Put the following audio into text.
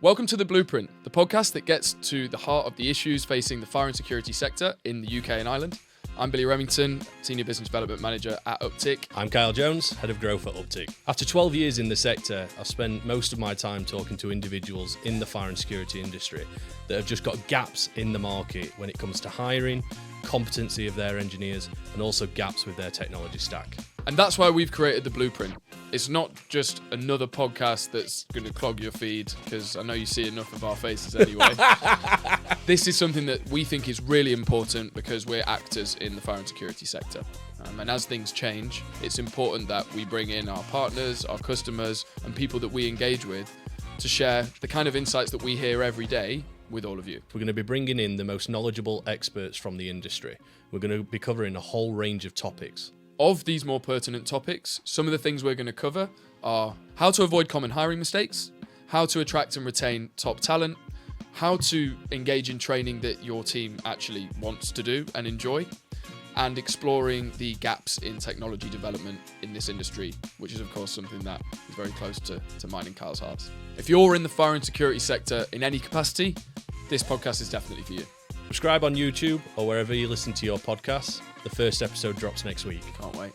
Welcome to The Blueprint, the podcast that gets to the heart of the issues facing the fire and security sector in the UK and Ireland. I'm Billy Remmington, Senior Business Development Manager at Uptick. I'm Kyle Jones, Head of Growth at Uptick. After 12 years in the sector, I've spent most of my time talking to individuals in the fire and security industry that have just got gaps in the market when it comes to hiring, competency of their engineers, and also gaps with their technology stack. And that's why we've created The Blueprint. It's not just another podcast that's going to clog your feed, because I know you see enough of our faces anyway. This is something that we think is really important because we're actors in the fire and security sector. And as things change, it's important that we bring in our partners, our customers, and people that we engage with to share the kind of insights that we hear every day with all of you. We're going to be bringing in the most knowledgeable experts from the industry. We're going to be covering a whole range of topics. Of these more pertinent topics, some of the things we're going to cover are how to avoid common hiring mistakes, how to attract and retain top talent, how to engage in training that your team actually wants to do and enjoy, and exploring the gaps in technology development in this industry, which is of course something that is very close to mine and Kyle's hearts. If you're in the fire and security sector in any capacity, this podcast is definitely for you. Subscribe on YouTube or wherever you listen to your podcasts. The first episode drops next week. Can't wait.